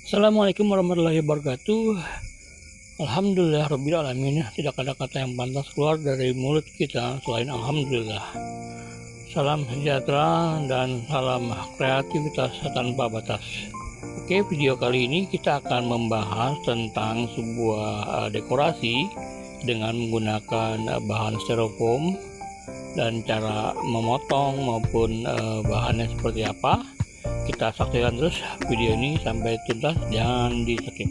Assalamualaikum warahmatullahi wabarakatuh. Alhamdulillah rabbil alamin. Tidak ada kata yang pantas keluar dari mulut kita selain alhamdulillah. Salam sejahtera dan salam kreativitas tanpa batas. Oke, video kali ini kita akan membahas tentang sebuah dekorasi dengan menggunakan bahan styrofoam dan cara memotong maupun bahannya seperti apa. Kita saksikan terus video ini sampai tuntas, jangan di skip.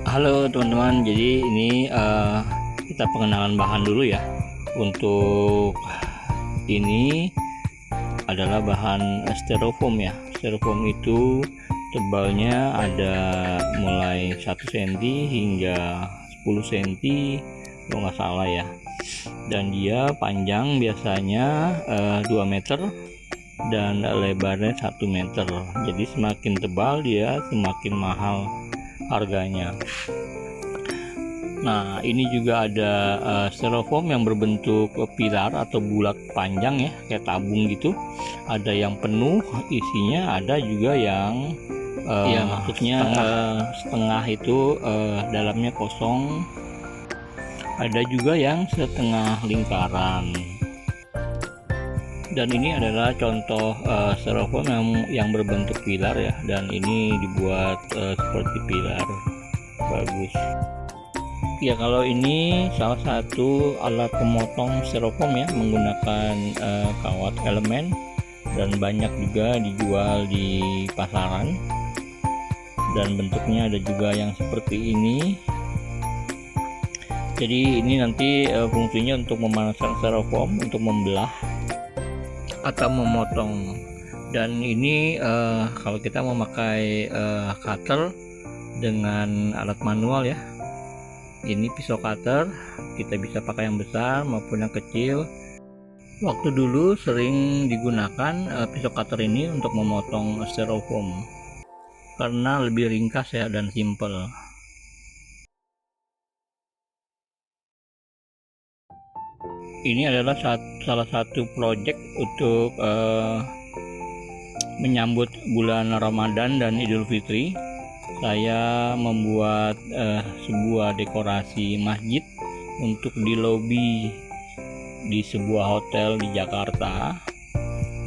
Halo teman-teman, jadi ini kita pengenalan bahan dulu ya. Untuk ini adalah bahan styrofoam ya. Styrofoam itu tebalnya ada mulai 1 cm hingga 10 cm kalau nggak salah ya, dan dia panjang biasanya 2 meter dan lebarnya 1 meter. Jadi semakin tebal dia semakin mahal harganya. Nah, ini juga ada styrofoam yang berbentuk pilar atau bulat panjang ya, kayak tabung gitu. Ada yang penuh isinya, ada juga yang ya maksudnya setengah itu dalamnya kosong. Ada juga yang setengah lingkaran. Dan ini adalah contoh styrofoam yang berbentuk pilar ya, dan ini dibuat seperti pilar. Bagus ya. Kalau ini salah satu alat pemotong styrofoam ya, menggunakan kawat elemen, dan banyak juga dijual di pasaran. Dan bentuknya ada juga yang seperti ini. Jadi ini nanti fungsinya untuk memanaskan styrofoam, untuk membelah atau memotong. Dan ini kalau kita memakai cutter dengan alat manual ya, ini pisau cutter, kita bisa pakai yang besar maupun yang kecil. Waktu dulu sering digunakan pisau cutter ini untuk memotong styrofoam karena lebih ringkas ya dan simple. Ini adalah salah satu project untuk menyambut bulan Ramadan dan Idul Fitri. Saya membuat sebuah dekorasi masjid untuk di lobi di sebuah hotel di Jakarta.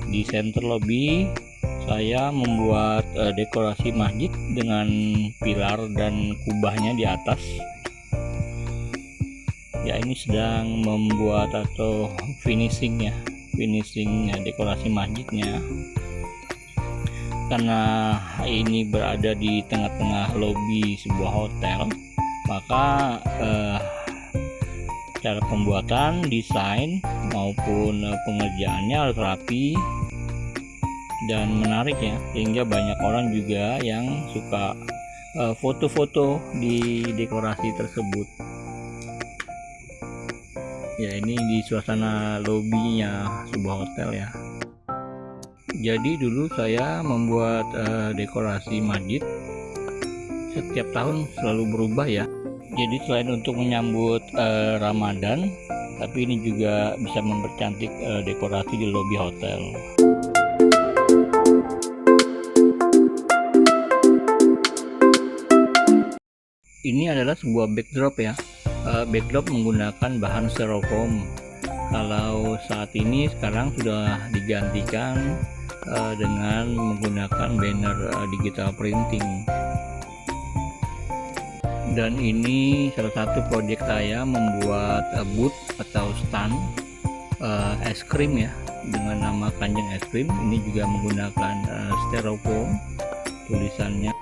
Di center lobby saya membuat dekorasi masjid dengan pilar dan kubahnya di atas. Ya, ini sedang membuat atau finishing dekorasi masjidnya. Karena ini berada di tengah-tengah lobi sebuah hotel, maka cara pembuatan, desain maupun pengerjaannya harus rapi dan menarik ya, sehingga banyak orang juga yang suka foto-foto di dekorasi tersebut. Ya, ini di suasana lobinya sebuah hotel ya. Jadi dulu saya membuat dekorasi masjid setiap tahun selalu berubah ya. Jadi selain untuk menyambut Ramadan, tapi ini juga bisa mempercantik dekorasi di lobi hotel. Ini adalah sebuah backdrop ya. Backdrop menggunakan bahan styrofoam. Kalau saat ini sekarang sudah digantikan dengan menggunakan banner digital printing. Dan ini salah satu proyek saya membuat booth atau stand es krim ya, dengan nama Kanjeng Es Krim. Ini juga menggunakan styrofoam tulisannya.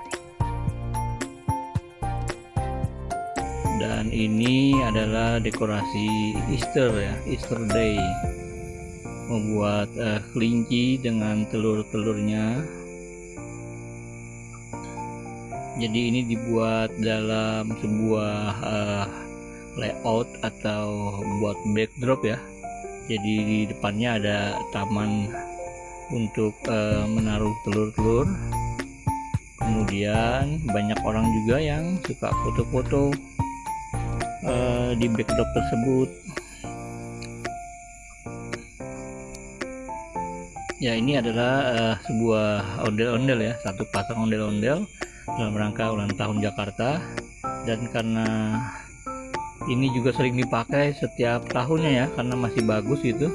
Dan ini adalah dekorasi Easter ya, Easter Day. Membuat kelinci dengan telur-telurnya. Jadi ini dibuat dalam sebuah layout atau buat backdrop ya. Jadi di depannya ada taman untuk menaruh telur-telur. Kemudian banyak orang juga yang suka foto-foto di backdrop tersebut. Ya, ini adalah sebuah ondel-ondel ya, satu pasang ondel-ondel dalam rangka ulang tahun Jakarta. Dan karena ini juga sering dipakai setiap tahunnya ya, karena masih bagus gitu,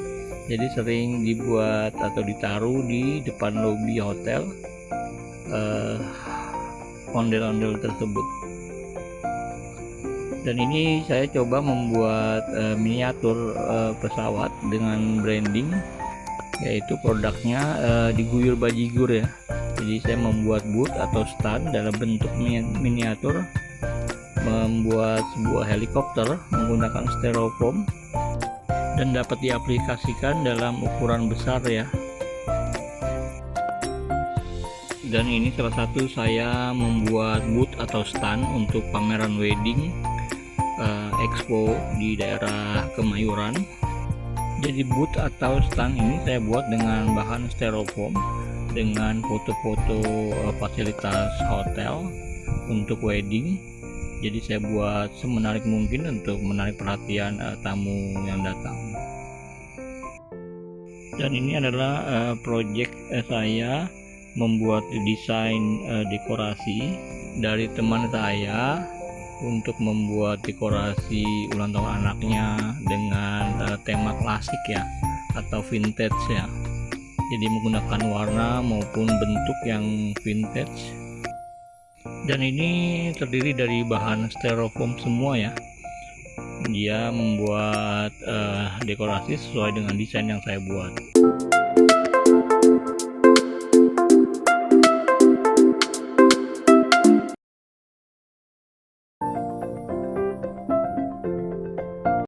jadi sering dibuat atau ditaruh di depan lobi hotel ondel-ondel tersebut. Dan ini saya coba membuat miniatur pesawat dengan branding, yaitu produknya diguyur bajigur ya. Jadi saya membuat booth atau stand dalam bentuk miniatur, membuat sebuah helikopter menggunakan styrofoam dan dapat diaplikasikan dalam ukuran besar ya. Dan ini salah satu saya membuat booth atau stand untuk pameran wedding expo di daerah Kemayoran. Jadi booth atau stand ini saya buat dengan bahan styrofoam dengan foto-foto fasilitas hotel untuk wedding. Jadi saya buat semenarik mungkin untuk menarik perhatian tamu yang datang. Dan ini adalah project saya membuat desain dekorasi dari teman saya untuk membuat dekorasi ulang tahun anaknya dengan tema klasik ya, atau vintage ya. Jadi menggunakan warna maupun bentuk yang vintage. Dan ini terdiri dari bahan styrofoam semua ya. Dia membuat dekorasi sesuai dengan desain yang saya buat.